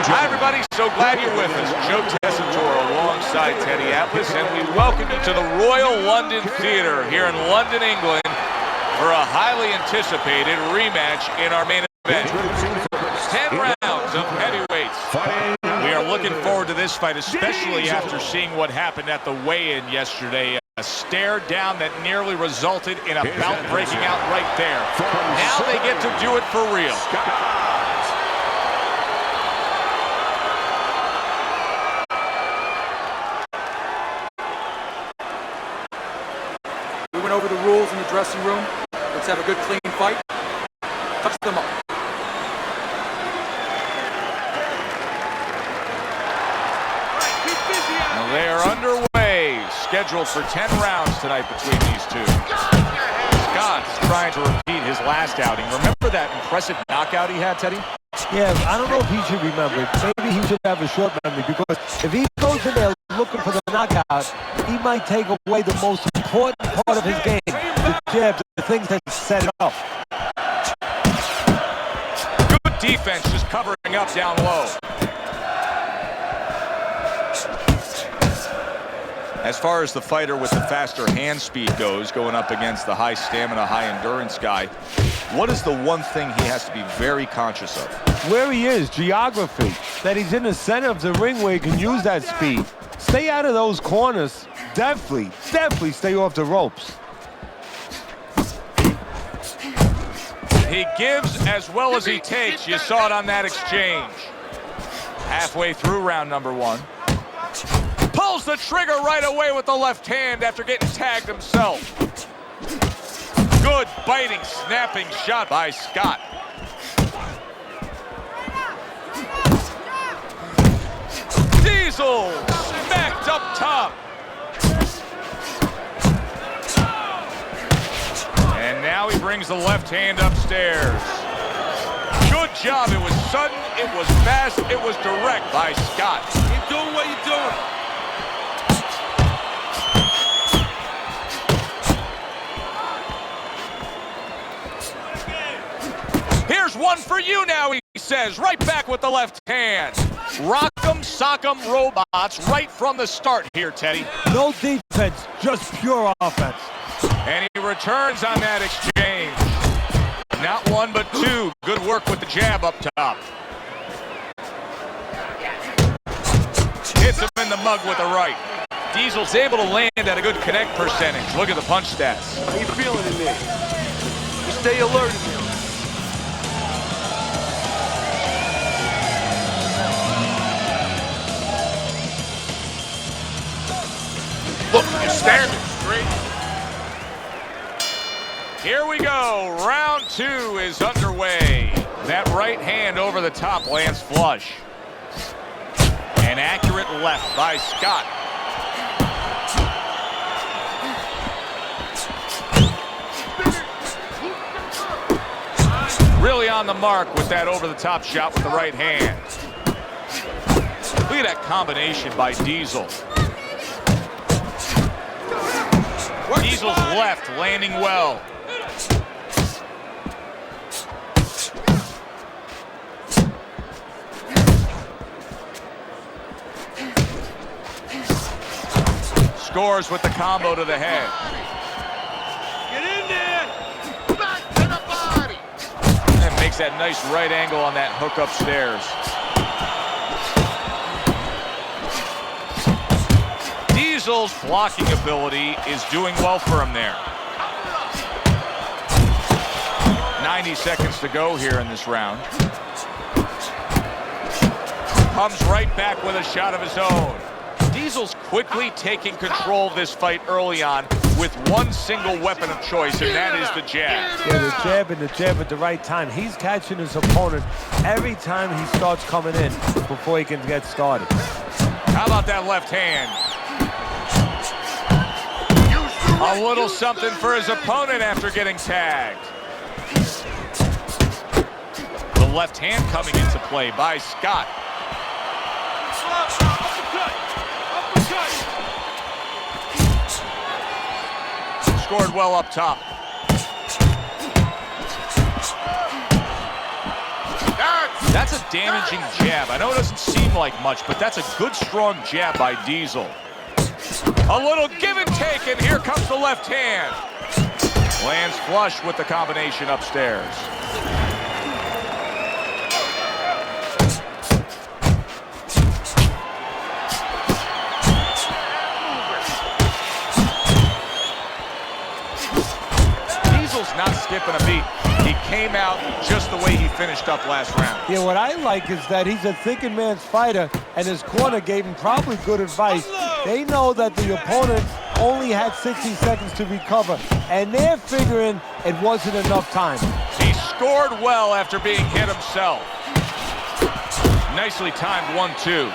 Hi, everybody. So glad you're with us. Joe Tessitore alongside Teddy Atlas, and we welcome you to the Royal London Theatre here in London, England, for a highly anticipated rematch in our main event. 10 rounds of heavyweights. We are looking forward to this fight, especially after seeing what happened at the weigh-in yesterday. A stare down that nearly resulted in a bout breaking out right there. Now they get to do it for real. We went over the rules in the dressing room. Let's have a good, clean fight. Touch them up. Now they are underway. Scheduled for 10 rounds tonight between these two. Scott's trying to repeat his last outing. Remember that impressive knockout he had, Teddy? Yeah, I don't know if he should remember it. Maybe he should have a short memory, because if he goes in there looking for the knockout, he might take away the most important part of his game, the jab, the things that set it up. Good defense, just covering up down low. As far as the fighter with the faster hand speed goes, going up against the high stamina, high endurance guy, what is the one thing he has to be very conscious of? Where he is, geography, that he's in the center of the ring where he can use that speed. Stay out of those corners. Definitely stay off the ropes. He gives as well as he takes. You saw it on that exchange. Halfway through round number one. Pulls the trigger right away with the left hand after getting tagged himself. Good biting, snapping shot by Scott. Diesel smacked up top. And now he brings the left hand upstairs. Good job. It was sudden, it was fast, it was direct by Scott. Keep doing what you're doing. Here's one for you now, he says, right back with the left hand. Rock 'em, sock 'em robots right from the start here, Teddy. No defense, just pure offense. And he returns on that exchange. Not one, but two. Good work with the jab up top. Hits him in the mug with the right. Diesel's able to land at a good connect percentage. Look at the punch stats. How you feeling in there? You stay alert in there. Look, you're standing straight. Here we go. Round two is underway. That right hand over the top lands flush. An accurate left by Scott. Really on the mark with that over-the-top shot with the right hand. Look at that combination by Diesel. Diesel's left landing well. Scores with the combo to the head. Get in there. Back to the body. And makes that nice right angle on that hook upstairs. Diesel's blocking ability is doing well for him there. 90 seconds to go here in this round. Comes right back with a shot of his own. Diesel's quickly taking control of this fight early on with one single weapon of choice, and that is the jab. Yeah, the jab and the jab at the right time. He's catching his opponent every time he starts coming in before he can get started. How about that left hand? A little something for his opponent after getting tagged. The left hand coming into play by Scott. Scored well up top. That's a damaging jab. I know it doesn't seem like much, but that's a good, strong jab by Diesel. A little give and take, and here comes the left hand. Lands flush with the combination upstairs. Diesel's not skipping a beat. He came out just the way he finished up last round. Yeah, what I like is that he's a thinking man's fighter, and his corner gave him probably good advice. They know that the opponent only had 60 seconds to recover, and they're figuring it wasn't enough time. He scored well after being hit himself. Nicely timed 1-2.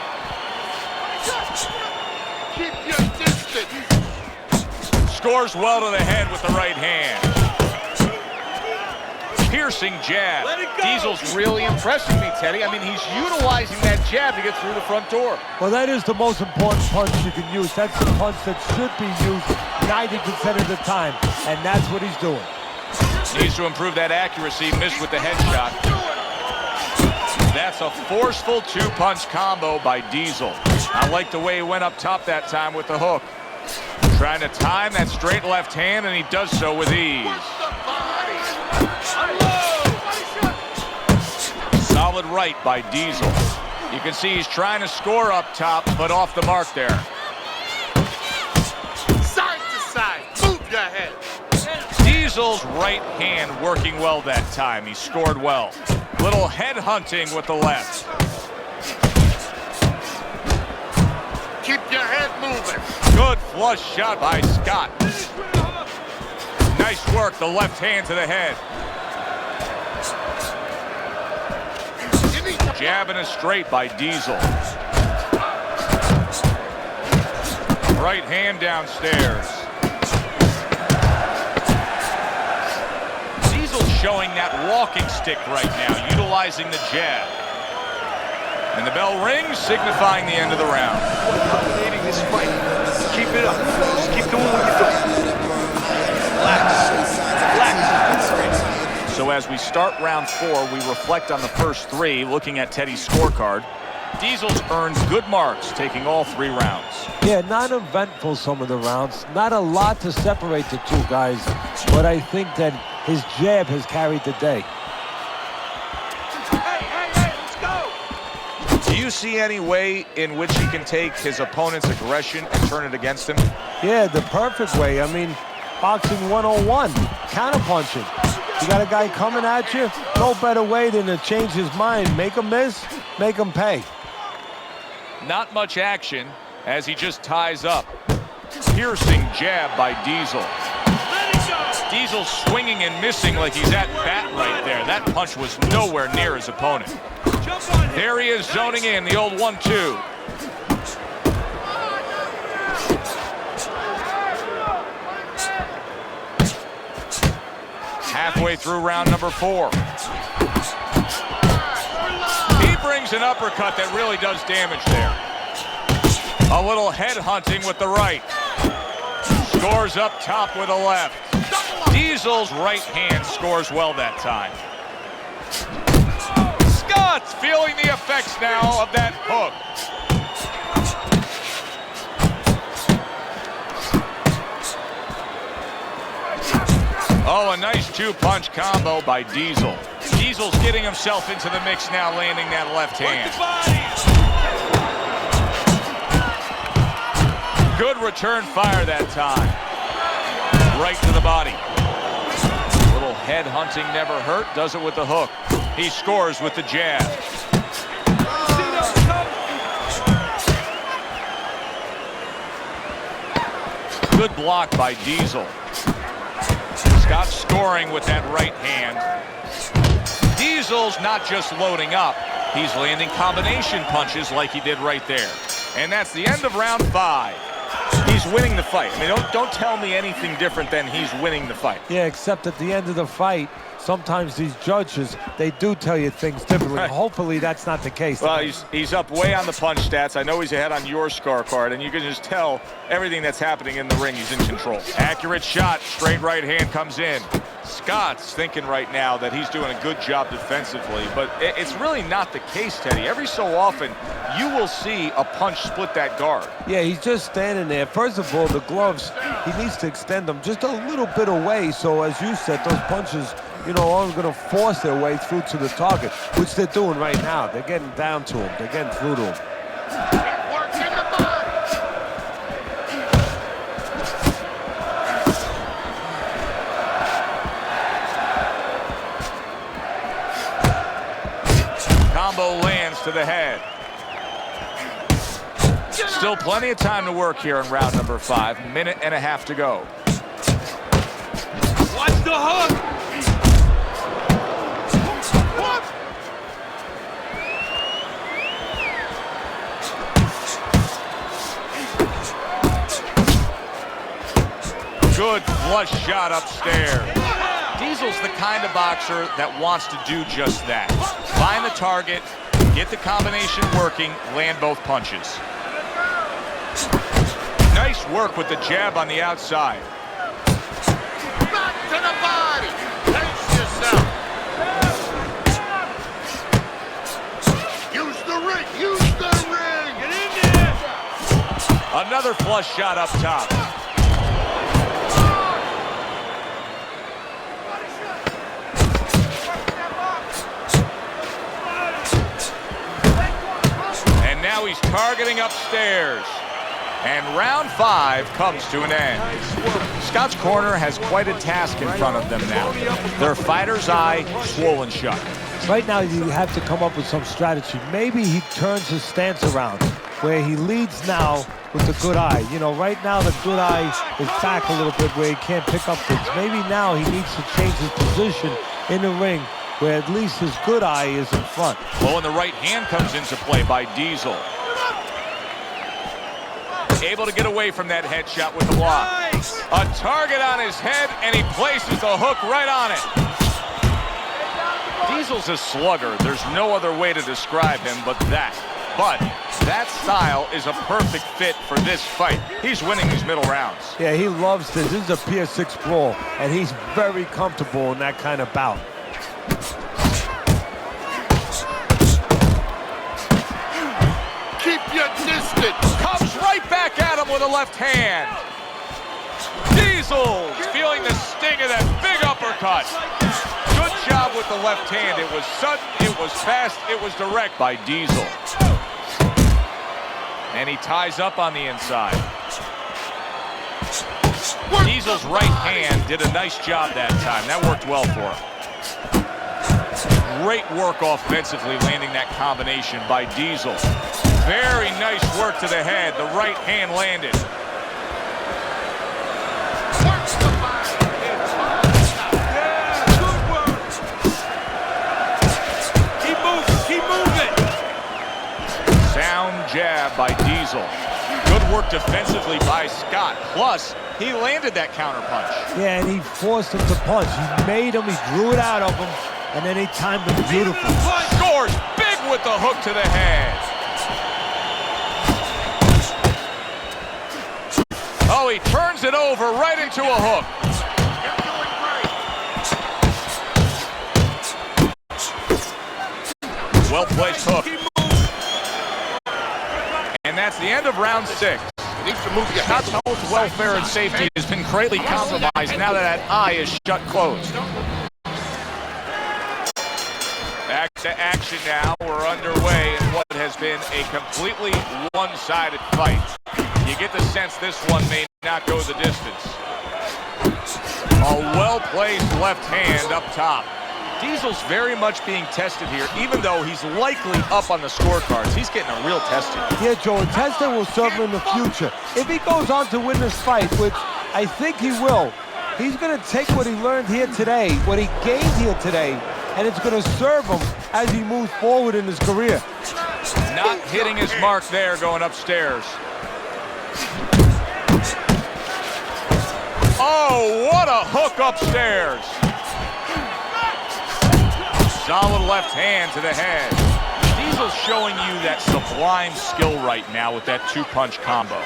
Keep your distance. Scores well to the head with the right hand. Piercing jab. Diesel's really impressing me, Teddy. I mean, he's utilizing that jab to get through the front door. Well, that is the most important punch you can use. That's the punch that should be used 90% of the time, and that's what he's doing. Needs to improve that accuracy. Missed with the headshot. That's a forceful two-punch combo by Diesel. I like the way he went up top that time with the hook. Trying to time that straight left hand, and he does so with ease. Solid right by Diesel. You can see he's trying to score up top, but off the mark there. Side to side. Move your head. Diesel's right hand working well that time. He scored well. Little head hunting with the left. Keep your head moving. Good flush shot by Scott. Nice work, the left hand to the head. Jabbing a straight by Diesel. Right hand downstairs. Diesel's showing that walking stick right now, utilizing the jab. And the bell rings, signifying the end of the round. Dominating this fight. Keep it up. Just keep doing what you're doing. Relax. Relax. So as we start round 4, we reflect on the first 3, looking at Teddy's scorecard. Diesel's earned good marks, taking all 3 rounds. Yeah, not eventful some of the rounds. Not a lot to separate the two guys, but I think that his jab has carried the day. Hey, let's go. Do you see any way in which he can take his opponent's aggression and turn it against him? Yeah, the perfect way. I mean, boxing 101, counterpunching. You got a guy coming at you, no better way than to change his mind. Make him miss, make him pay. Not much action as he just ties up. Piercing jab by Diesel. Diesel swinging and missing like he's at bat right there. That punch was nowhere near his opponent. There he is zoning in, the old 1-2. Halfway through round number 4. He brings an uppercut that really does damage there. A little head hunting with the right. Scores up top with a left. Diesel's right hand scores well that time. Scott's feeling the effects now of that hook. Oh, a nice two-punch combo by Diesel. Diesel's getting himself into the mix now, landing that left hand. Good return fire that time. Right to the body. Little head hunting never hurt. Does it with the hook. He scores with the jab. Good block by Diesel. Scott scoring with that right hand. Diesel's not just loading up, he's landing combination punches like he did right there. And that's the end of round 5. He's winning the fight. I mean, don't tell me anything different than he's winning the fight. Yeah, except at the end of the fight, sometimes these judges, they do tell you things differently. Right. Hopefully that's not the case. Well, he's up way on the punch stats. I know he's ahead on your scorecard, and you can just tell everything that's happening in the ring. He's in control. Accurate shot, straight right hand comes in. Scott's thinking right now that he's doing a good job defensively, but it's really not the case, Teddy. Every so often, you will see a punch split that guard. Yeah, he's just standing there. First of all, the gloves, he needs to extend them just a little bit away. So as you said, those punches, you know, aren't going to force their way through to the target, which they're doing right now. They're getting down to him. They're getting through to him. Combo lands to the head. Still plenty of time to work here in round number 5. Minute and a half to go. Watch the hook. Good flush shot upstairs. Diesel's the kind of boxer that wants to do just that. Find the target, get the combination working, land both punches. Nice work with the jab on the outside. Back to the body. Pace yourself. Use the ring. Use the ring. Get in there. Another flush shot up top. And now he's targeting upstairs. And round 5 comes to an end. Scott's corner has quite a task in front of them now. Their fighter's eye swollen shut. Right now, you have to come up with some strategy. Maybe he turns his stance around, where he leads now with the good eye. You know, right now the good eye is back a little bit where he can't pick up things. Maybe now he needs to change his position in the ring, where at least his good eye is in front. Oh, and the right hand comes into play by Diesel. Able to get away from that headshot with the block. A target on his head, and he places the hook right on it. Diesel's a slugger. There's no other way to describe him but that. But that style is a perfect fit for this fight. He's winning these middle rounds. Yeah, he loves this. This is a Pier 6 brawl, and he's very comfortable in that kind of bout. Keep your distance. Comes right back at him with a left hand. Diesel feeling the sting of that big uppercut. Good job with the left hand. It was sudden, it was fast, it was direct by Diesel. And he ties up on the inside. Diesel's right hand did a nice job that time. That worked well for him. Great work offensively, landing that combination by Diesel. Very nice work to the head. The right hand landed. Works the body. Yeah, good work. Keep moving. Keep moving. Sound jab by Diesel. Good work defensively by Scott. Plus, he landed that counter punch. Yeah, and he forced him to punch. He made him, he drew it out of him, and then he timed him beautifully. Scores big with the hook to the head. Oh, he turns it over right into a hook. Well-placed hook. And that's the end of round 6. Scott's health, welfare, and safety has been greatly compromised now that eye is shut closed. Back to action now. We're underway in what has been a completely one-sided fight. You get the sense this one may not go the distance. A well-placed left hand up top. Diesel's very much being tested here, even though he's likely up on the scorecards. He's getting a real test here. Yeah, Joe, and testing will serve him in the future. If he goes on to win this fight, which I think he will, he's going to take what he learned here today, what he gained here today, and it's going to serve him as he moves forward in his career. Not hitting his mark there, going upstairs. Oh, what a hook upstairs. Solid left hand to the head. Diesel's showing you that sublime skill right now with that two-punch combo.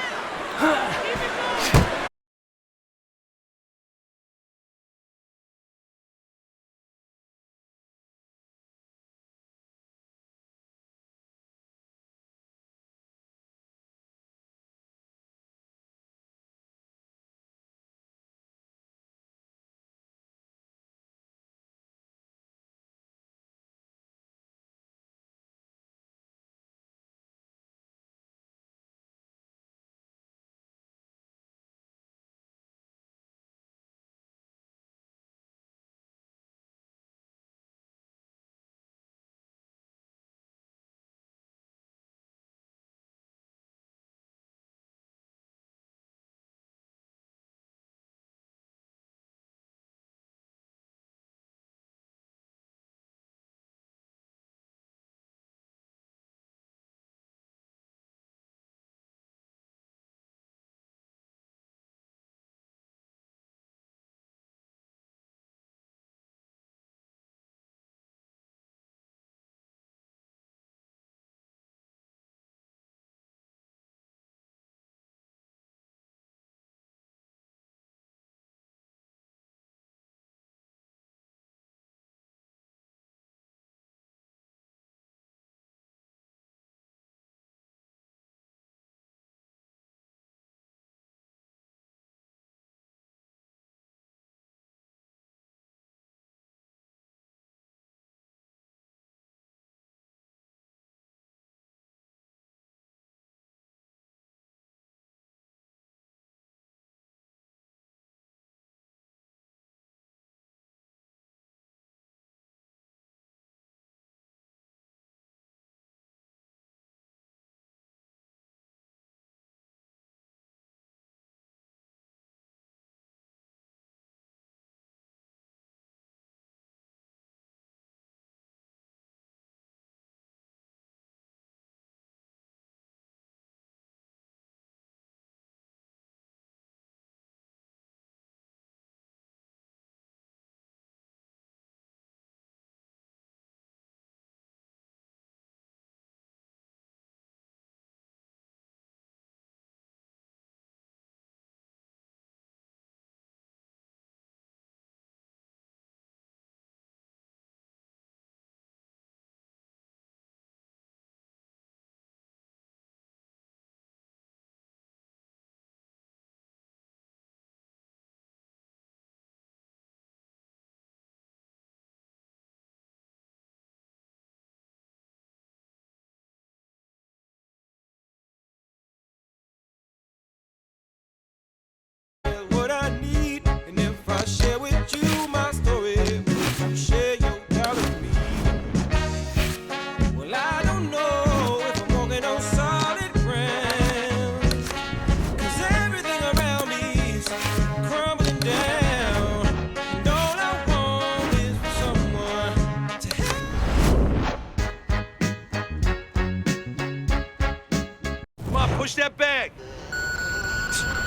Push that bag.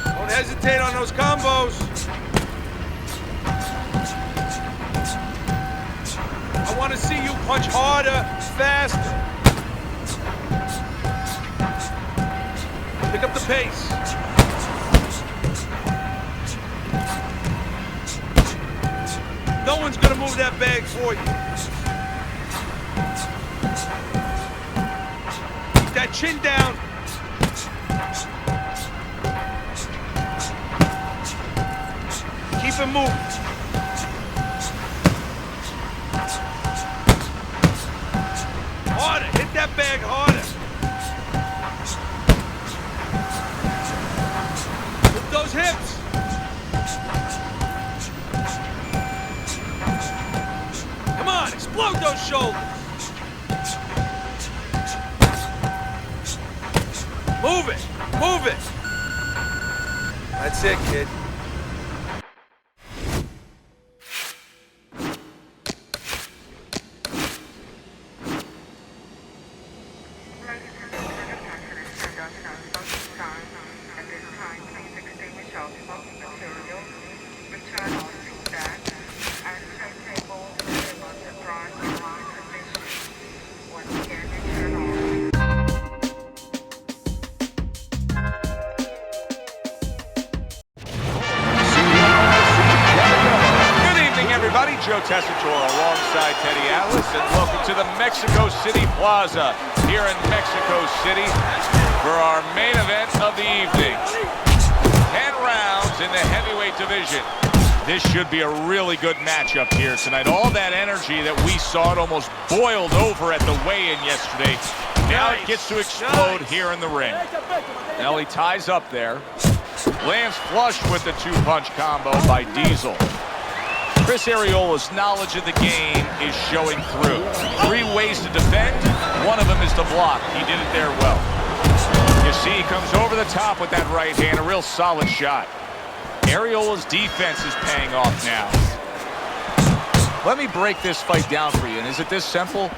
Don't hesitate on those combos. I want to see you punch harder, faster. Pick up the pace. No one's gonna move that bag for you. Keep that chin down. Keep it moving. Harder, hit that bag harder. Move those hips. Come on, explode those shoulders. Move it, move it. That's it, kid. Return all feedback and turntable delivered to Bronze Line. Joe Tessitore alongside Teddy Atlas, and welcome to the Mexico City Plaza here in Mexico City for our main event of the evening. 10 rounds in the heavyweight division. This should be a really good matchup here tonight. All that energy that we saw, it almost boiled over at the weigh-in yesterday. Now it gets to explode here in the ring. Now he ties up there. Lands flush with the two-punch combo by Diesel. Chris Ariola's knowledge of the game is showing through. 3 ways to defend. One of them is to block. He did it there well. You see, he comes over the top with that right hand. A real solid shot. Ariola's defense is paying off now. Let me break this fight down for you. And is it this simple?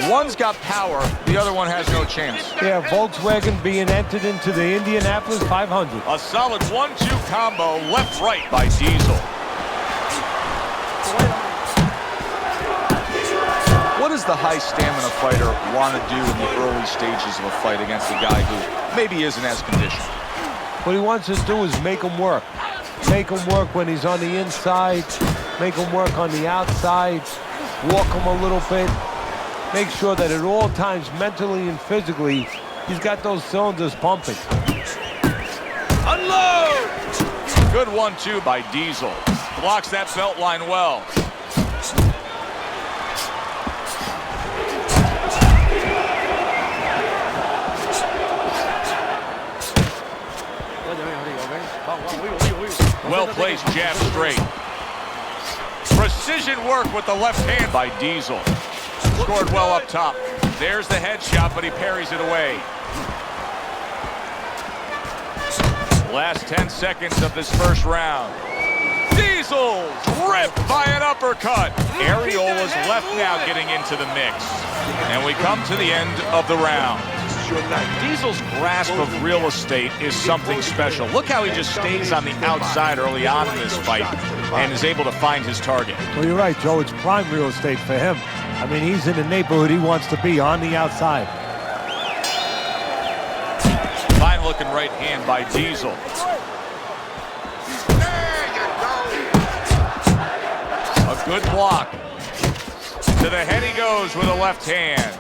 One's got power, the other one has no chance. Yeah, Volkswagen being entered into the Indianapolis 500. A solid 1-2 combo, left-right by Diesel. What does the high stamina fighter want to do in the early stages of a fight against a guy who maybe isn't as conditioned? What he wants to do is make him work. Make him work when he's on the inside. Make him work on the outside. Walk him a little bit. Make sure that at all times, mentally and physically, he's got those cylinders pumping. Unload! Good 1-2 by Diesel. Blocks that belt line well. Well-placed jab straight. Precision work with the left hand by Diesel. Scored well up top. There's the headshot, but he parries it away. Last 10 seconds of this first round. Diesel ripped by an uppercut. Ariola's left now getting into the mix. And we come to the end of the round. Diesel's grasp of real estate is something special. Look how he just stays on the outside early on in this fight and is able to find his target. Well, you're right, Joe. It's prime real estate for him. I mean, he's in the neighborhood he wants to be, on the outside. Fine looking right hand by Diesel. A good block. To the head he goes with a left hand.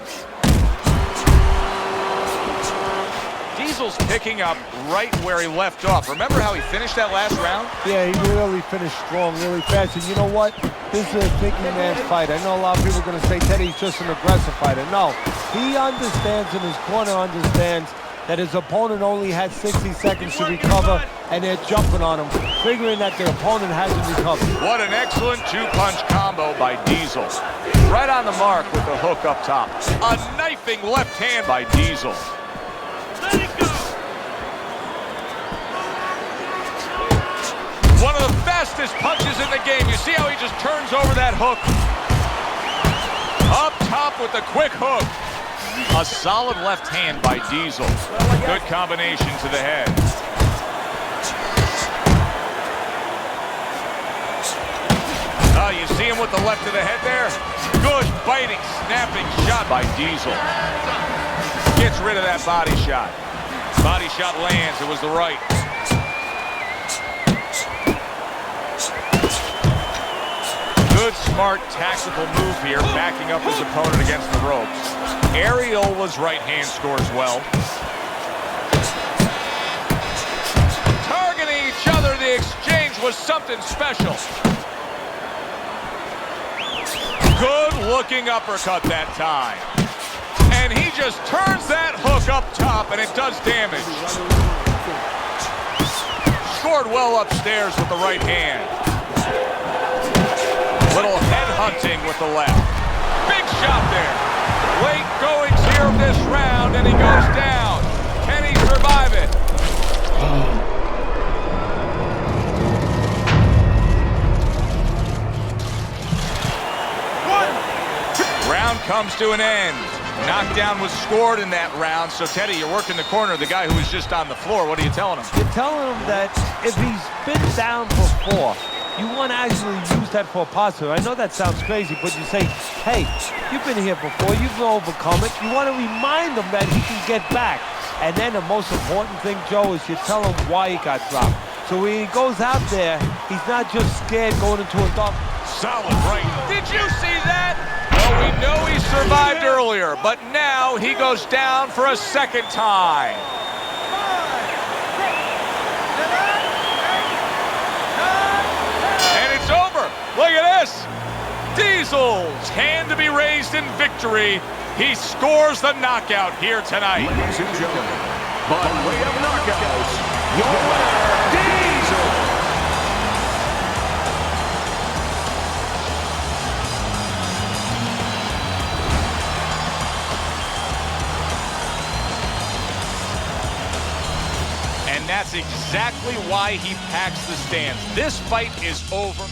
Diesel's picking up right where he left off. Remember how he finished that last round? Yeah, he really finished strong, really fast. And you know what? This is a thinking man's fight. I know a lot of people are going to say Teddy's just an aggressive fighter. No, he understands, and his corner understands, that his opponent only had 60 seconds to recover, and they're jumping on him, figuring that their opponent hasn't recovered. What an excellent two-punch combo by Diesel. Right on the mark with the hook up top. A knifing left hand by Diesel. One of the fastest punches in the game. You see how he just turns over that hook? Up top with the quick hook. A solid left hand by Diesel. Good combination to the head. Oh, you see him with the left to the head there? Good biting, snapping shot by Diesel. Gets rid of that body shot. Body shot lands. It was the right. Good, smart, tactical move here, backing up his opponent against the ropes. Ariola's right hand scores well. Targeting each other, the exchange was something special. Good looking uppercut that time. And he just turns that hook up top, and it does damage. Scored well upstairs with the right hand. Little head hunting with the left. Big shot there. Late goings here of this round, and he goes down. Can he survive it? Round comes to an end. Knockdown was scored in that round. So, Teddy, you're working the corner of the guy who was just on the floor. What are you telling him? You're telling him that if he's been down before, you want to actually use that for a positive. I know that sounds crazy, but you say, hey, you've been here before, you've overcome it. You want to remind him that he can get back. And then the most important thing, Joe, is you tell him why he got dropped. So when he goes out there, he's not just scared going into a dark Solid right. Did you see that? Well, we know he survived earlier, but now he goes down for a second time. And it's over. Look at this. Diesel's hand to be raised in victory. He scores the knockout here tonight. Ladies and gentlemen, by way of knockouts, your winner, Diesel. And that's exactly why he packs the stands. This fight is over.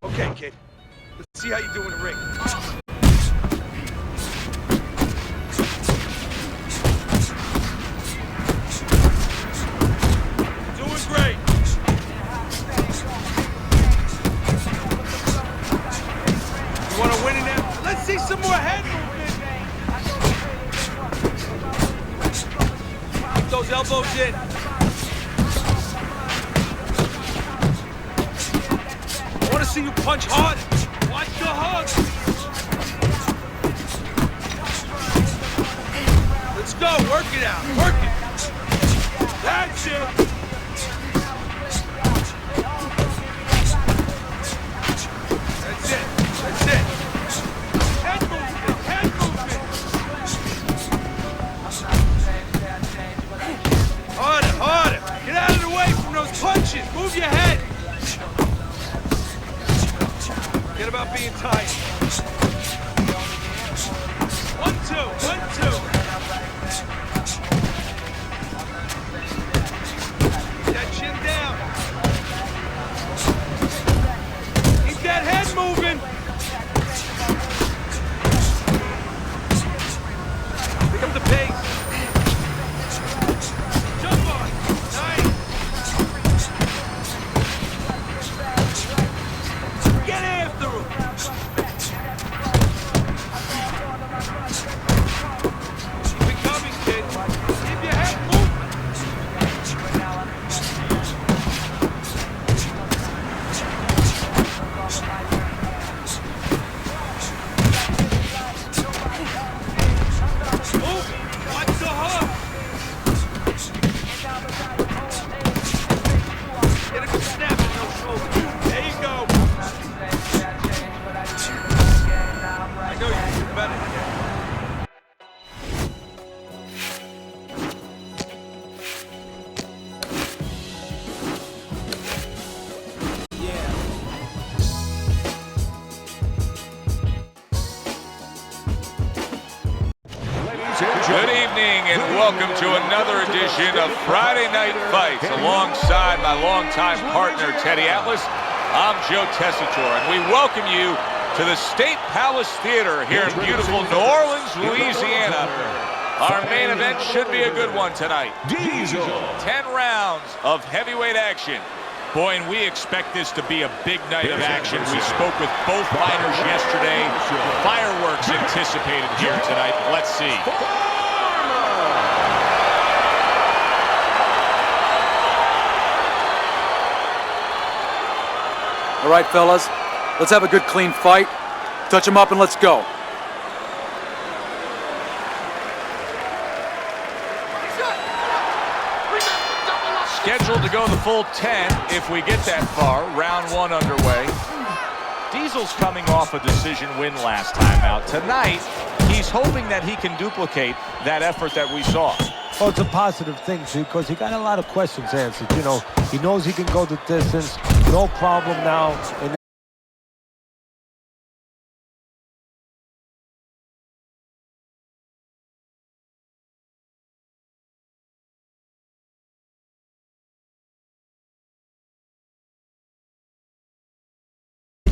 Okay, kid. Let's see how you do in the ring. Doing great. You want to win in there? Let's see some more head movement. Keep those elbows in. I want to see you punch harder. Watch the hook. Let's go. Work it out. Work it. That's it. That's it. That's it. Head movement. Head movement. Harder. Harder. Get out of the way from those punches. Move your head. Forget about being tight. 1, 2, 1, 2. Good evening and welcome to another edition of Friday Night Fights. Alongside my longtime partner, Teddy Atlas, I'm Joe Tessitore, and we welcome you to the State Palace Theater here in beautiful New Orleans, Louisiana. Our main event should be a good one tonight. 10 rounds of heavyweight action. Boy, and we expect this to be a big night of action. We spoke with both fighters yesterday. Fireworks anticipated here tonight. Let's see. All right, fellas, let's have a good, clean fight. Touch them up and let's go. Scheduled to go the full 10 if we get that far. Round one underway. Diesel's coming off a decision win last time out. Tonight, he's hoping that he can duplicate that effort that we saw. Well, it's a positive thing, too, because he got a lot of questions answered. You know, he knows he can go the distance. No problem now. And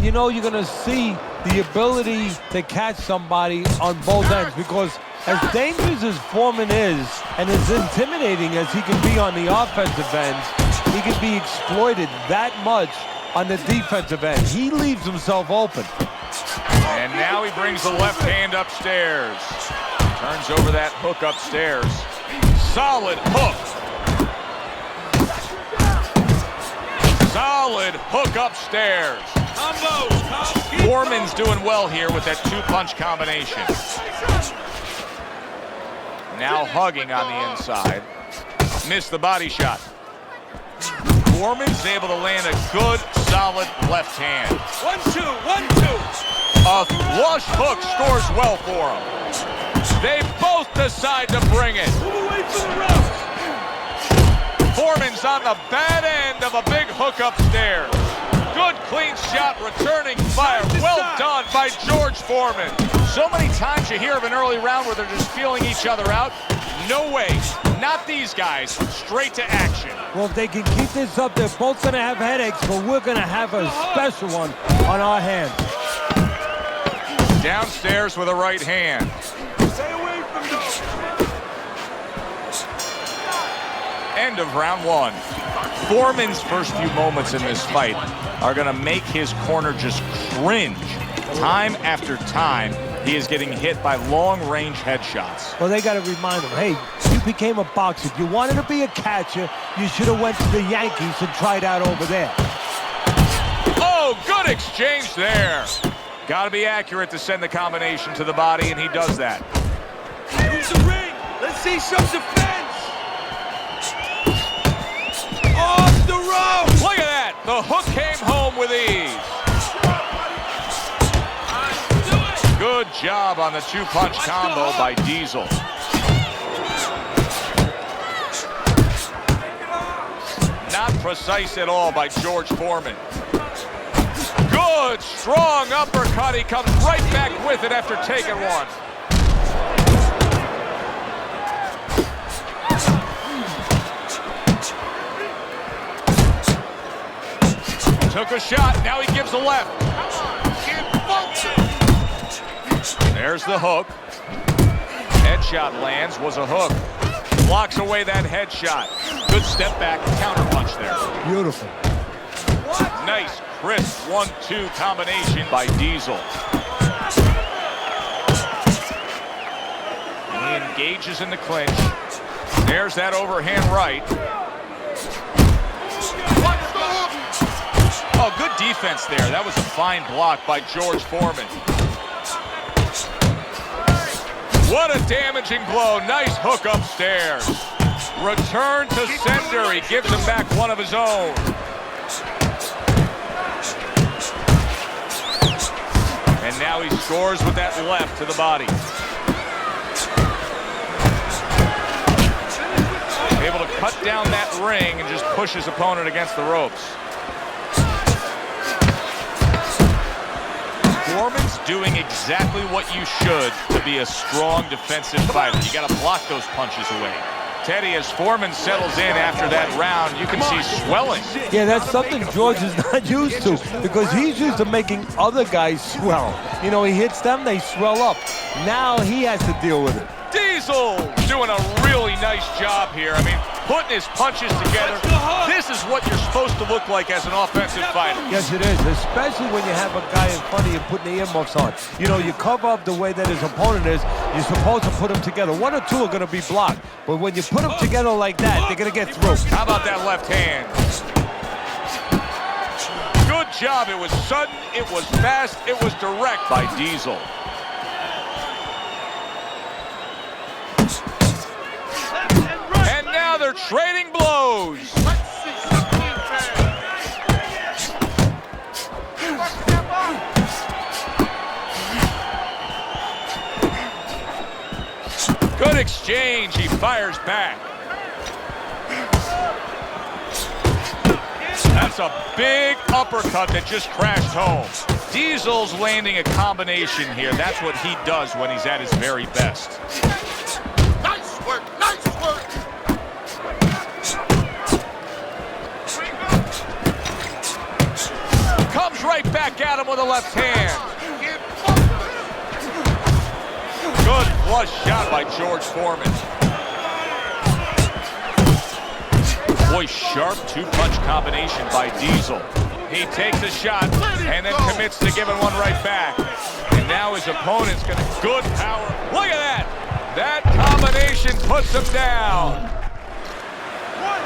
you know you're going to see the ability to catch somebody on both ends, because as dangerous as Foreman is and as intimidating as he can be on the offensive end, he can be exploited that much on the defensive end. He leaves himself open. And now he brings the left hand upstairs. Turns over that hook upstairs. Solid hook. Solid hook upstairs. Foreman's doing well here with that two-punch combination. Now hugging on the inside. Missed the body shot. Foreman's able to land a good, solid left hand. 1-2, 1-2. A flush hook scores well for him. They both decide to bring it. Move away from the ropes. Foreman's on the bad end of a big hook upstairs. Good, clean shot, returning fire. Well done by George Foreman. So many times you hear of an early round where they're just feeling each other out. No way. Not these guys. Straight to action. Well, if they can keep this up, they're both going to have headaches, but we're going to have a special one on our hands. Downstairs with a right hand. Stay away from those. End of round one. Foreman's first few moments in this fight are going to make his corner just cringe. Time after time, he is getting hit by long-range headshots. Well, they got to remind him, hey, you became a boxer. If you wanted to be a catcher, you should have went to the Yankees and tried out over there. Oh, good exchange there. Got to be accurate to send the combination to the body, and he does that. Use the ring. Let's see some defense. Off the rope. Look at that. The hook came home with ease. Good job on the two-punch combo by Diesel. Not precise at all by George Foreman. Good, strong uppercut. He comes right back with it after taking one. Took a shot, now he gives a left. There's the hook. Headshot lands, was a hook. Blocks away that headshot. Good step back, counter punch there. Beautiful. Nice, crisp 1-2 combination by Diesel. He engages in the clinch. There's that overhand right. Oh, good defense there. That was a fine block by George Foreman. What a damaging blow. Nice hook upstairs. Return to sender. He gives him back one of his own. And now he scores with that left to the body. Able to cut down that ring and just push his opponent against the ropes. Foreman's doing exactly what you should to be a strong defensive fighter. You got to block those punches away. Teddy, as Foreman settles in after that round, you can see swelling. Yeah, that's something George is not used to, because he's used to making other guys swell. You know, he hits them, they swell up. Now he has to deal with it. Diesel doing a really nice job here. I mean, putting his punches together. This is what you're supposed to look like as an offensive fighter. Yes, it is, especially when you have a guy in front of you putting the earmuffs on. You know, you cover up the way that his opponent is. You're supposed to put them together. One or two are going to be blocked, but when you put them together like that, they're going to get through. How about that left hand? Good job. It was sudden, it was fast, it was direct by Diesel. And now they're trading blows. Good exchange. He fires back. That's a big uppercut that just crashed home. Diesel's landing a combination here. That's what he does when he's at his very best. Nice work, nice work. Comes right back at him with a left hand. Good flush shot by George Foreman. Boy, sharp two-punch combination by Diesel. He takes a shot and then commits to giving one right back. And now his opponent's got a good power. Look at that. That combination puts him down. 1,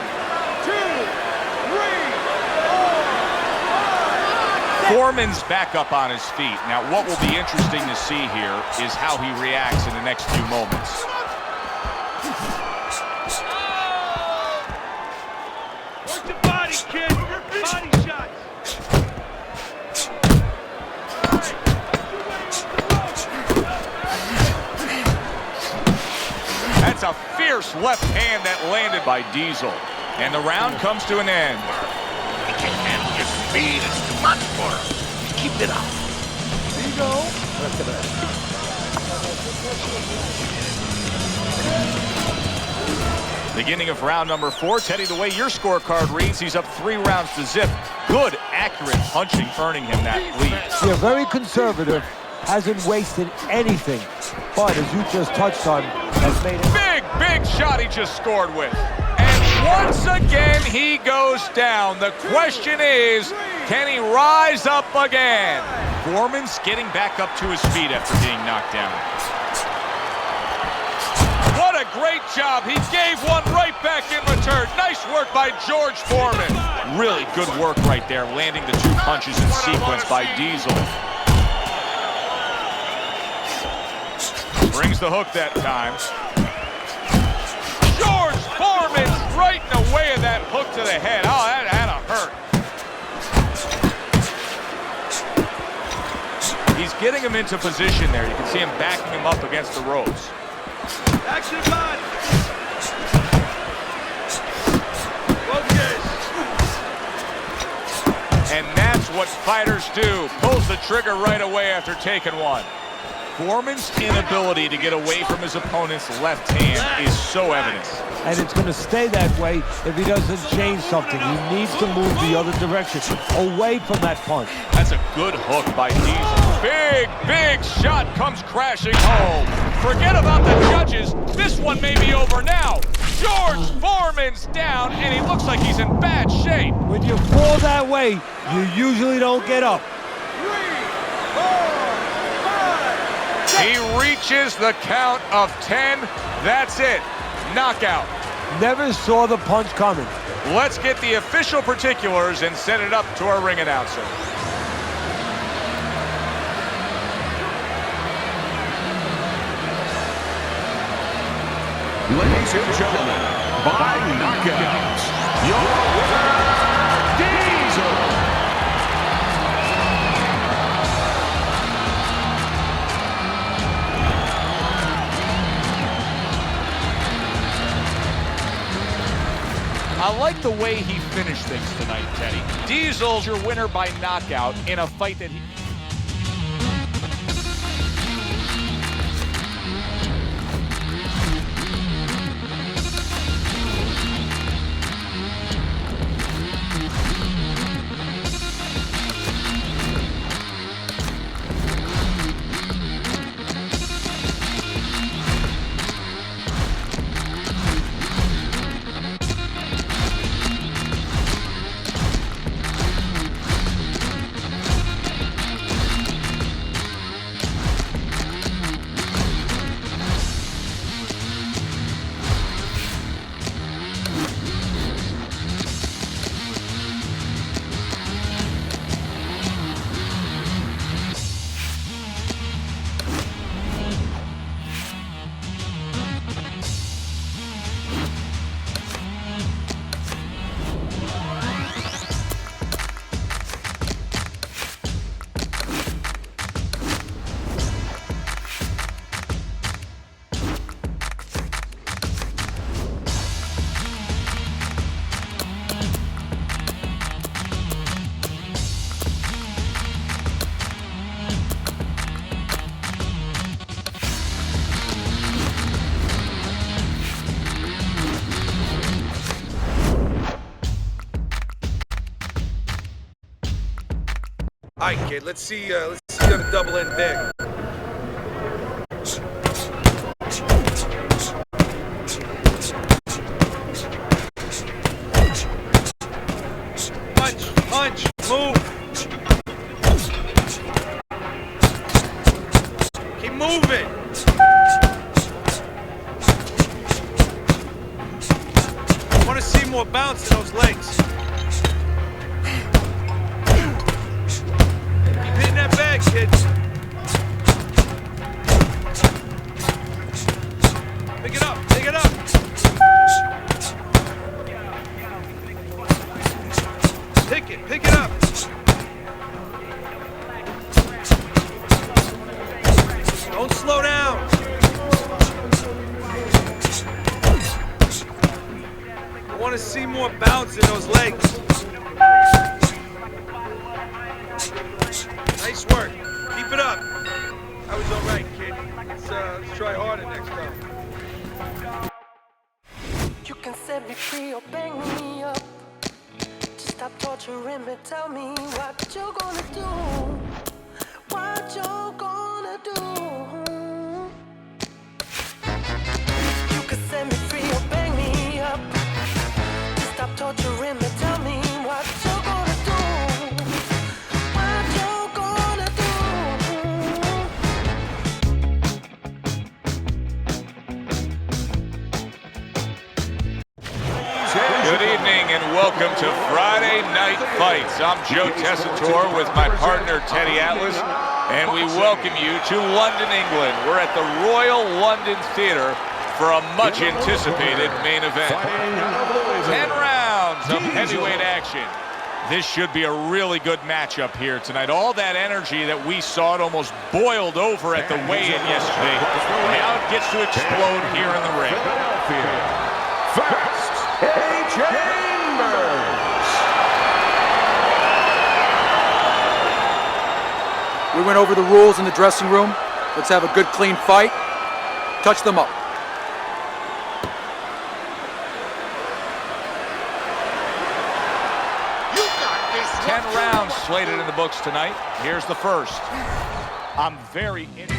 2, 3, 4, 5. Foreman's back up on his feet. Now, what will be interesting to see here is how he reacts in the next few moments. Work the body, kid. Body shots. That's a fierce left hand that landed by Diesel. And the round comes to an end. He can't handle your speed. It's too much for him. Keep it up. Beginning of round number 4. Teddy, the way your scorecard reads, he's up 3 rounds to zip. Good, accurate punching earning him that lead. Yeah, very conservative, hasn't wasted anything, but as you just touched on, has made it. Big shot he just scored with. And once again, he goes down. The question is, can he rise up again? Foreman's getting back up to his feet after being knocked down. What a great job. He gave one right back in return. Nice work by George Foreman. Really good work right there, landing the 2 punches in sequence by Diesel. Brings the hook that time. George Foreman's right in the way of that hook to the head. Oh, that had to hurt. He's getting him into position there. You can see him backing him up against the ropes. Action body. Focus. And that's what fighters do. Pulls the trigger right away after taking one. Foreman's inability to get away from his opponent's left hand is so evident. And it's going to stay that way if he doesn't change something. He needs to move the other direction, away from that punch. That's a good hook by Diesel. Big shot comes crashing home. Forget about the judges. This one may be over now. George Foreman's down, and he looks like he's in bad shape. When you fall that way, you usually don't get up. 3, 4, 5. He reaches the count of 10. That's it. Knockout. Never saw the punch coming. Let's get the official particulars and send it up to our ring announcer. Ladies and gentlemen, by knockout, your winner, Diesel. I like the way he finished things tonight, Teddy. Diesel's your winner by knockout in a fight that he... All right, kid. Let's see you on a double end big. Punch, move. Keep moving. I want to see more bounce in those legs. That bag, kid. Pick it up, pick it up. Pick it up. Don't slow down. I want to see more bounce in those legs. Nice work. Keep it up. That was all right, kid. Let's try harder next time. You can set me free or bang me up. Just stop torturing me. Tell me what you're gonna do. What you're gonna do. You can set me free or bang me up. Just stop torturing me. Tell me what you're gonna do. Good evening and welcome to Friday Night Fights. I'm Joe Tessitore with my partner Teddy Atlas, and we welcome you to London, England. We're at the Royal London Theatre for a much anticipated main event. 10 rounds of heavyweight action. This should be a really good matchup here tonight. All that energy that we saw, it almost boiled over at the weigh-in yesterday. Now it gets to explode here in the ring. Fast Eddie Chambers. We went over the rules in the dressing room. Let's have a good, clean fight. Touch them up. You got this. 10 rounds slated in the books tonight. Here's the first. I'm very interested.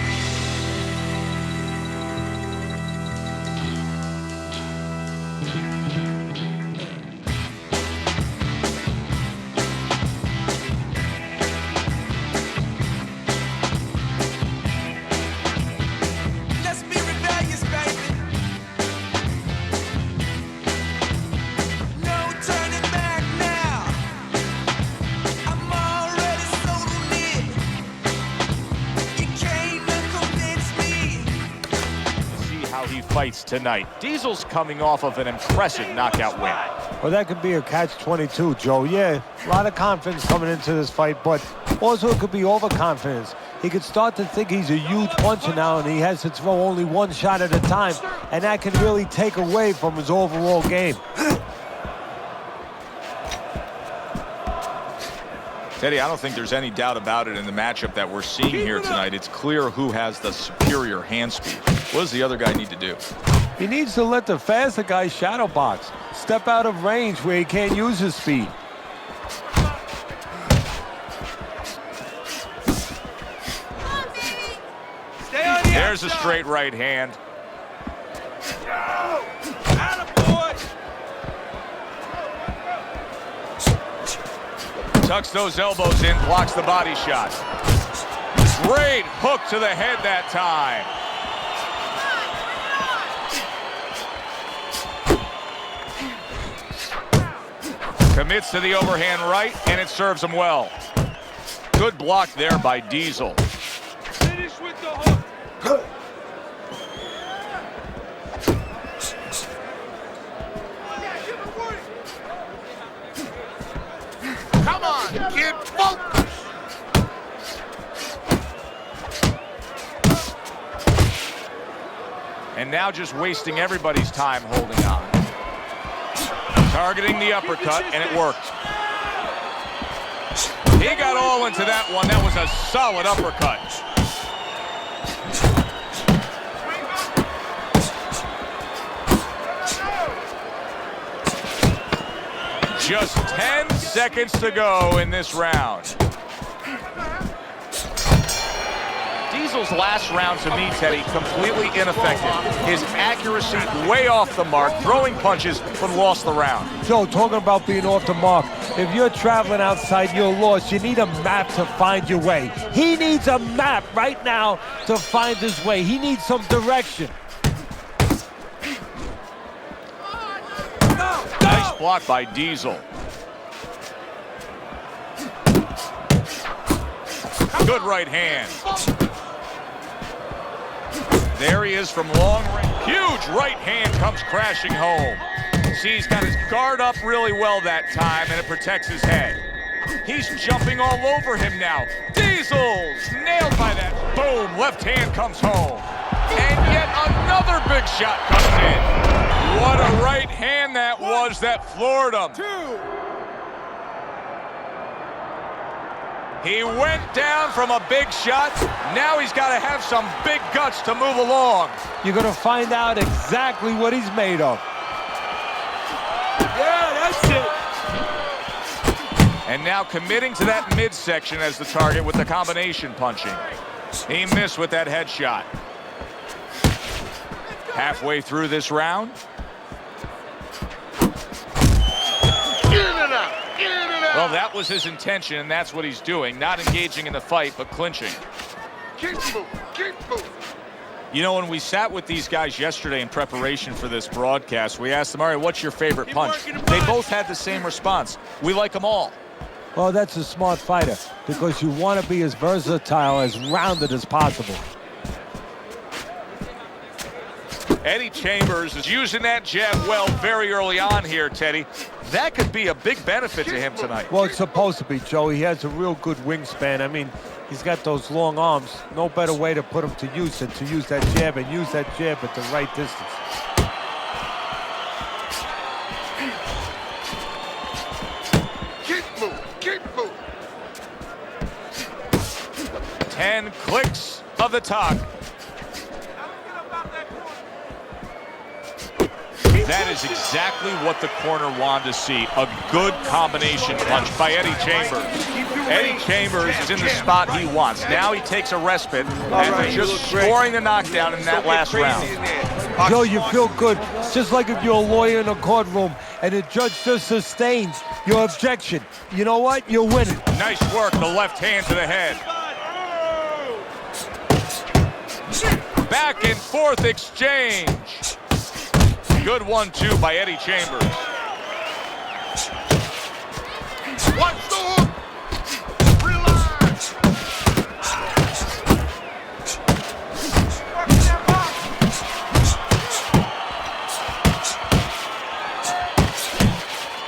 Fights tonight. Diesel's coming off of an impressive knockout win. Well, that could be a catch-22, Joe. Yeah, a lot of confidence coming into this fight, but also it could be overconfidence. He could start to think he's a huge puncher now, and he has to throw only one shot at a time, and that can really take away from his overall game. Teddy, I don't think there's any doubt about it in the matchup that we're seeing here tonight. It's clear who has the superior hand speed. What does the other guy need to do? He needs to let the faster guy shadow box. Step out of range where he can't use his speed. There's a straight right hand. Tucks those elbows in, blocks the body shot. Great hook to the head that time. Commits to the overhand right, and it serves him well. Good block there by Diesel. Finish with the hook. Come on, kid, focus. And now just wasting everybody's time holding on. Targeting the uppercut, and it worked. He got all into that one. That was a solid uppercut. Just 10 seconds to go in this round. Diesel's last round, to me, Teddy, completely ineffective. His accuracy way off the mark, throwing punches, but lost the round. Joe, talking about being off the mark, if you're traveling outside, you're lost. You need a map to find your way. He needs a map right now to find his way. He needs some direction. Nice block by Diesel. Good right hand. There he is from long range. Huge right hand comes crashing home. See, he's got his guard up really well that time, and it protects his head. He's jumping all over him now. Diesel's nailed by that. Boom, left hand comes home. And yet another big shot comes in. What a right hand that was that floored him. He went down from a big shot. Now he's got to have some big guts to move along. You're going to find out exactly what he's made of. Yeah, that's it. And now committing to that midsection as the target with the combination punching. He missed with that headshot. Halfway through this round. Well, that was his intention, and that's what he's doing. Not engaging in the fight, but clinching. Keep moving, keep moving. You know, when we sat with these guys yesterday in preparation for this broadcast, we asked them, all right, what's your favorite punch? They both had the same response. We like them all. Well, that's a smart fighter because you want to be as versatile, as rounded as possible. Eddie Chambers is using that jab well very early on here, Teddy. That could be a big benefit to him tonight. Well, it's supposed to be, Joe. He has a real good wingspan. I mean, he's got those long arms. No better way to put him to use than to use that jab and use that jab at the right distance. Keep moving, keep moving. 10 clicks of the talk. That is exactly what the corner wanted to see. A good combination punch by Eddie Chambers. Eddie Chambers is in the spot he wants. Now he takes a respite after just scoring the knockdown in that last round. Joe, you feel good. Just like if you're a lawyer in a courtroom and the judge just sustains your objection. You know what? You're winning. Nice work, the left hand to the head. Back and forth exchange. Good 1-2 by Eddie Chambers. Watch the hook. Relax.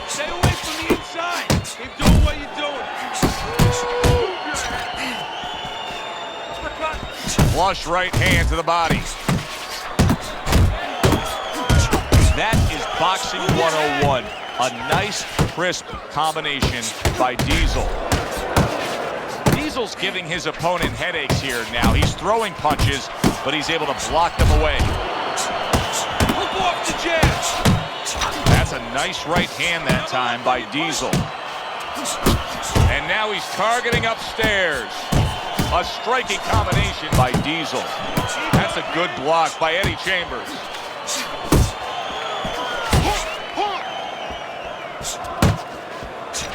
Stay away from the inside. Keep doing what you're doing. Flush right hand to the body. That is boxing 101. A nice, crisp combination by Diesel. Diesel's giving his opponent headaches here now. He's throwing punches, but he's able to block them away. Hook off the jab. That's a nice right hand that time by Diesel. And now he's targeting upstairs. A striking combination by Diesel. That's a good block by Eddie Chambers.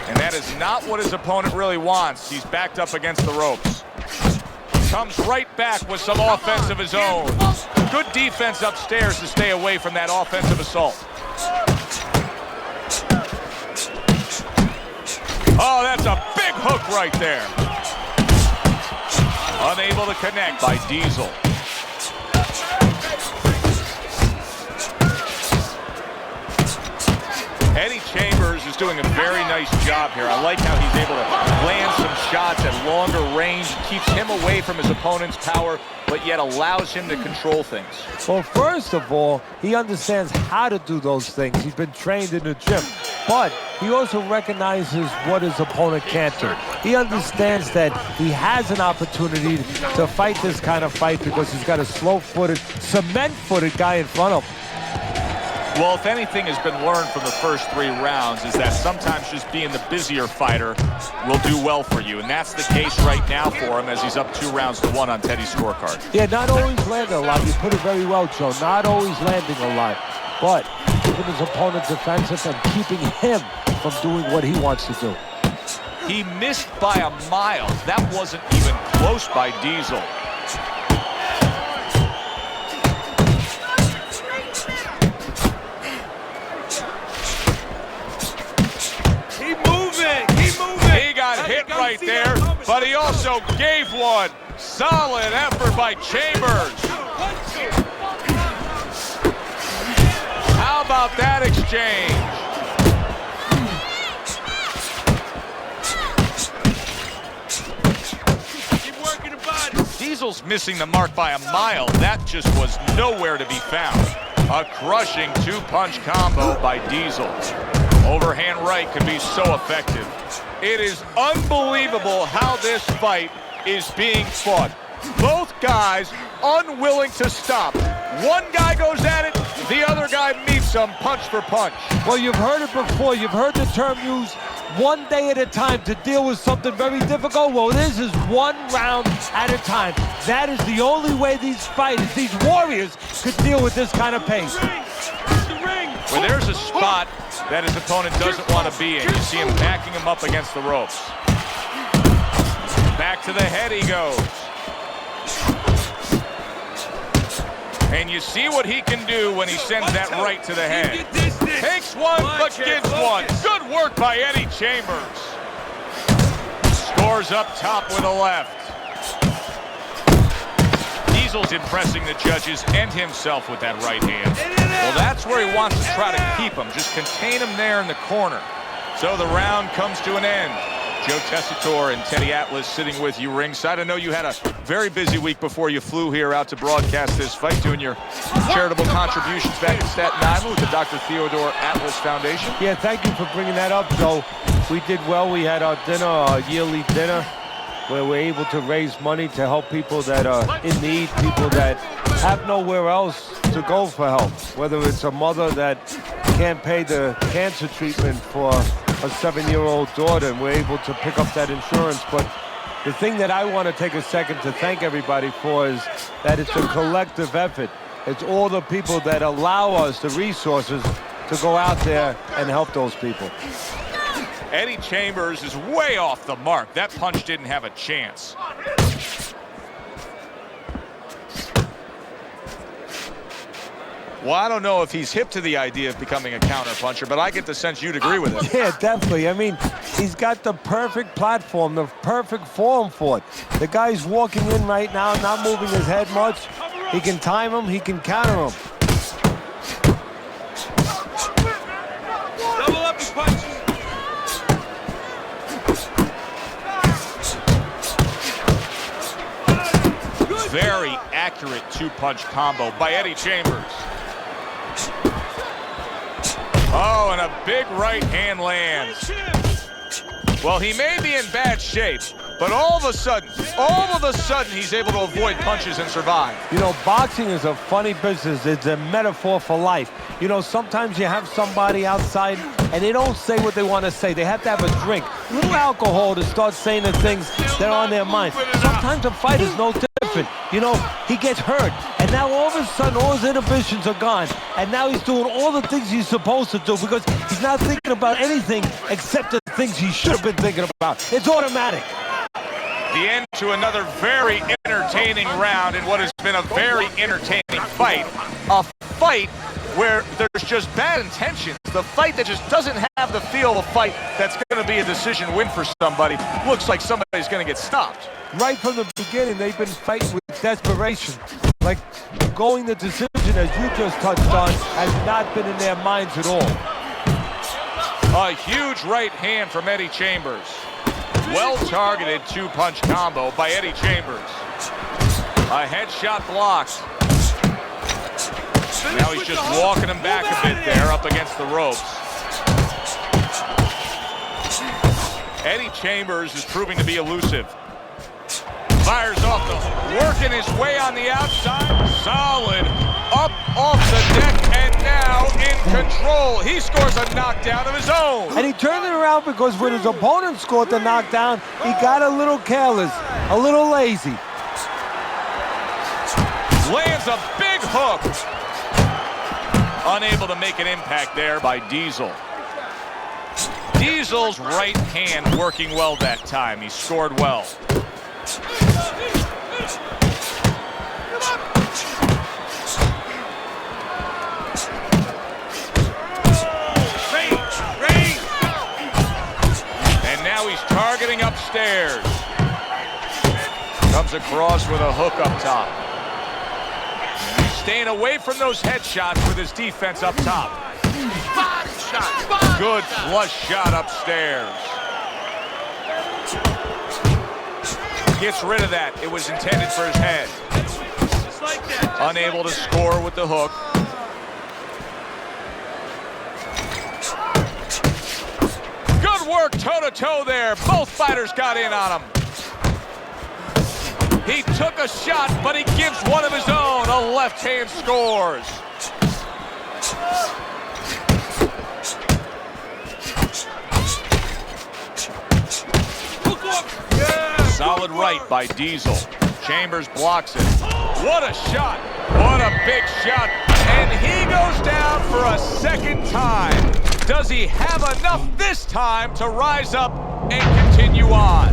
And that is not what his opponent really wants. He's backed up against the ropes. Comes right back with some offense of his own. Good defense upstairs to stay away from that offensive assault. Oh, that's a big hook right there. Unable to connect by Diesel. Eddie Chambers is doing a very nice job here. I like how he's able to land some shots at longer range, keeps him away from his opponent's power, but yet allows him to control things. Well, first of all, he understands how to do those things. He's been trained in the gym. But he also recognizes what his opponent can't do. He understands that he has an opportunity to fight this kind of fight because he's got a slow-footed, cement-footed guy in front of him. Well, if anything has been learned from the first 3 rounds is that sometimes just being the busier fighter will do well for you. And that's the case right now for him as he's up 2-1 on Teddy's scorecard. Yeah, not always landing a lot. You put it very well, Joe. Not always landing a lot. But keeping his opponent defensive and keeping him from doing what he wants to do. He missed by a mile. That wasn't even close by Diesel. He got hit right there, but he also gave one. Solid effort by Chambers. How about that exchange? Keep working the body. Diesel's missing the mark by a mile. That just was nowhere to be found. A crushing 2-punch combo by Diesel. Overhand right could be so effective. It is unbelievable how this fight is being fought. Both guys unwilling to stop. One guy goes at it, the other guy meets him punch for punch. Well, you've heard it before. You've heard the term used, one day at a time to deal with something very difficult. Well, this is 1 round at a time. That is the only way these fighters, these warriors, could deal with this kind of pace. When there's a spot that his opponent doesn't want to be in, you see him backing him up against the ropes. Back to the head he goes. And you see what he can do when he sends that right to the head. Takes one, but gives one. Good work by Eddie Chambers. Scores up top with a left. Diesel's impressing the judges and himself with that right hand. Well, that's where he wants to try to keep him. Just contain him there in the corner. So the round comes to an end. Joe Tessitore and Teddy Atlas sitting with you ringside. I know you had a very busy week before you flew here out to broadcast this fight, doing your charitable contributions back to Staten Island with the Dr. Theodore Atlas Foundation. Yeah, thank you for bringing that up, Joe. We did well. We had our dinner, our yearly dinner, where we're able to raise money to help people that are in need, people that have nowhere else to go for help. Whether it's a mother that can't pay the cancer treatment for a 7-year-old daughter, and we're able to pick up that insurance. But the thing that I want to take a second to thank everybody for is that it's a collective effort. It's all the people that allow us the resources to go out there and help those people. Eddie Chambers is way off the mark. That punch didn't have a chance. Well, I don't know if he's hip to the idea of becoming a counterpuncher, but I get the sense you'd agree with it. Yeah, definitely. I mean, he's got the perfect platform, the perfect form for it. The guy's walking in right now, not moving his head much. He can time him, he can counter him. Double up your punches. Very accurate 2-punch combo by Eddie Chambers. Oh, and a big right hand lands. Well, he may be in bad shape, But all of a sudden, he's able to avoid punches and survive. You know, boxing is a funny business. It's a metaphor for life. You know, sometimes you have somebody outside and they don't say what they want to say. They have to have a drink, a little alcohol to start saying the things that are on their mind. Sometimes a fight is no different. You know, he gets hurt, and now all of a sudden all his inhibitions are gone, and now he's doing all the things he's supposed to do because he's not thinking about anything except the things he should have been thinking about. It's automatic. The end to another very entertaining round in what has been a very entertaining fight. A fight where there's just bad intentions. The fight that just doesn't have the feel of a fight that's going to be a decision win for somebody. Looks like somebody's going to get stopped. Right from the beginning, they've been fighting with desperation. Like going the decision, as you just touched on, has not been in their minds at all. A huge right hand from Eddie Chambers. Well-targeted two-punch combo by Eddie Chambers. A headshot blocked. Now he's just walking him back a bit there up against the ropes. Eddie Chambers is proving to be elusive. Fires off working his way on the outside. Solid. Up off the deck and now in control. He scores a knockdown of his own. And he turned it around because when his opponent scored the knockdown, he got a little careless, a little lazy. Lands a big hook. Unable to make an impact there by Diesel. Diesel's right hand working well that time. He scored well. And now he's targeting upstairs. Comes across with a hook up top. Staying away from those headshots with his defense up top. Good flush shot upstairs. Gets rid of that. It was intended for his head. Unable to score with the hook. Good work toe-to-toe there. Both fighters got in on him. He took a shot, but he gives one of his own. A left hand scores. Solid right by Diesel. Chambers blocks it. What a shot. What a big shot. And he goes down for a second time. Does he have enough this time to rise up and continue on?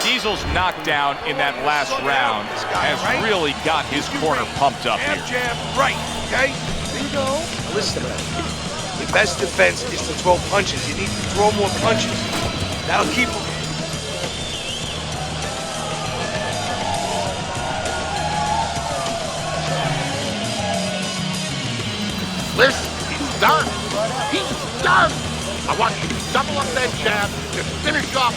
Diesel's knockdown in that last round has really got his corner pumped up here. Jab, right, okay? There you go. Listen, the best defense is to throw punches. You need to throw more punches. That'll keep him. Listen, he's done. He's done. I want you to double up that jab and finish off.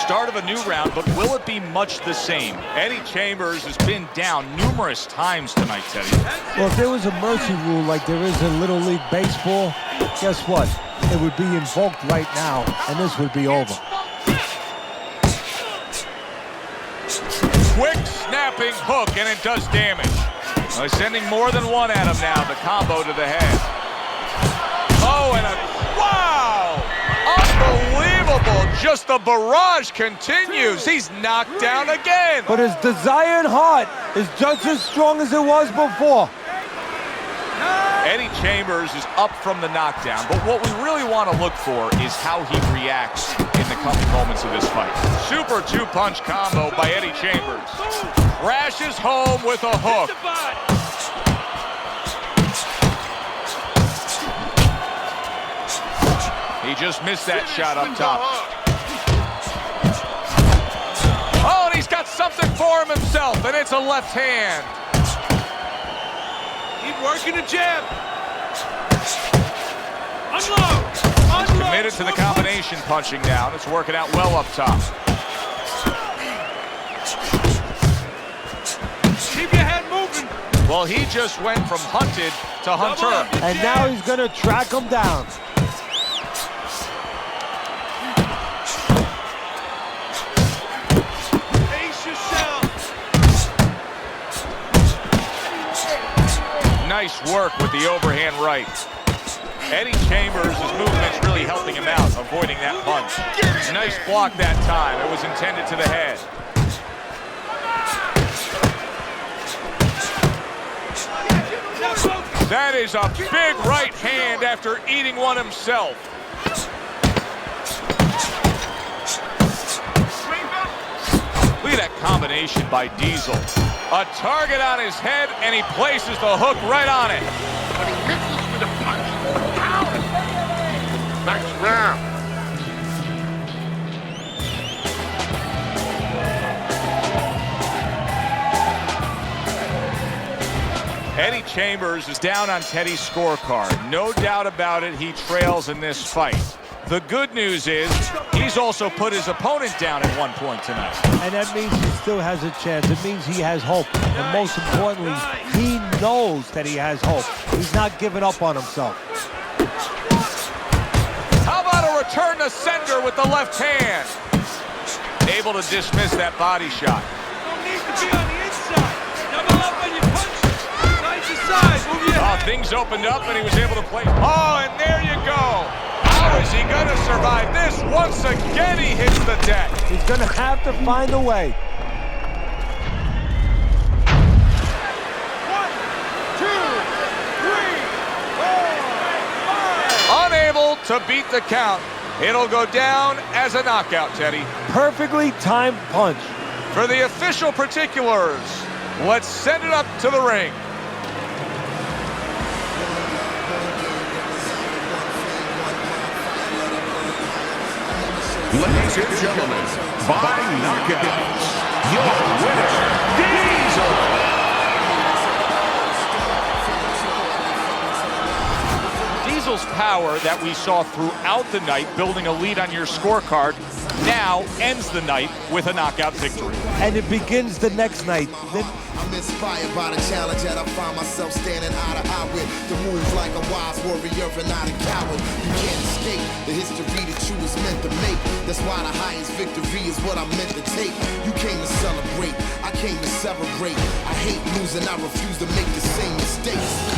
Start of a new round, but will it be much the same? Eddie Chambers has been down numerous times tonight, Teddy. Well, if there was a mercy rule like there is in Little League Baseball, guess what? It would be invoked right now, and this would be over. Quick snapping hook, and it does damage. Well, sending more than one at him now. The combo to the head. Oh, and a wow! Unbelievable! Just the barrage continues. He's knocked down again. But his desire and heart is just as strong as it was before. Eddie Chambers is up from the knockdown, but what we really want to look for is how he reacts in the coming moments of this fight. Super two-punch combo by Eddie Chambers. Crashes home with a hook. He just missed that shot up top. Oh, and he's got something for him himself, and it's a left hand. Keep working the jab. Unload. Committed to the combination punching now. It's working out well up top. Well, he just went from hunted to hunter. And now he's going to track him down. Nice work with the overhand right. Eddie Chambers' movement's really helping him out, avoiding that punch. Nice block that time. It was intended to the head. That is a big right hand after eating one himself. Look at that combination by Diesel. A target on his head, and he places the hook right on it. But he misses with a punch. Ow! Next round. Eddie Chambers is down on Teddy's scorecard. No doubt about it, he trails in this fight. The good news is he's also put his opponent down at one point tonight. And that means he still has a chance. It means he has hope. And most importantly, he knows that he has hope. He's not giving up on himself. How about a return to sender with the left hand? Able to dismiss that body shot. Don't need to be on the inside. Double up on your punches. Side to side. Move your head. Things opened up and he was able to play. Oh, and there you go. How is he going to survive this? Once again, he hits the deck. He's going to have to find a way. 1, 2, 3, 4, 5. Unable to beat the count. It'll go down as a knockout, Teddy. Perfectly timed punch. For the official particulars, let's send it up to the ring. Ladies and gentlemen, by knockout, your winner, Diesel. Diesel's power that we saw throughout the night, building a lead on your scorecard, now ends the night with a knockout victory. And it begins the next night. I'm inspired by the challenge that I find myself standing eye to eye with. The move like a wise warrior and not a coward. You can't escape the history that you was meant to make. That's why the highest victory is what I'm meant to take. You came to celebrate, I came to celebrate. I hate losing, I refuse to make the same mistakes.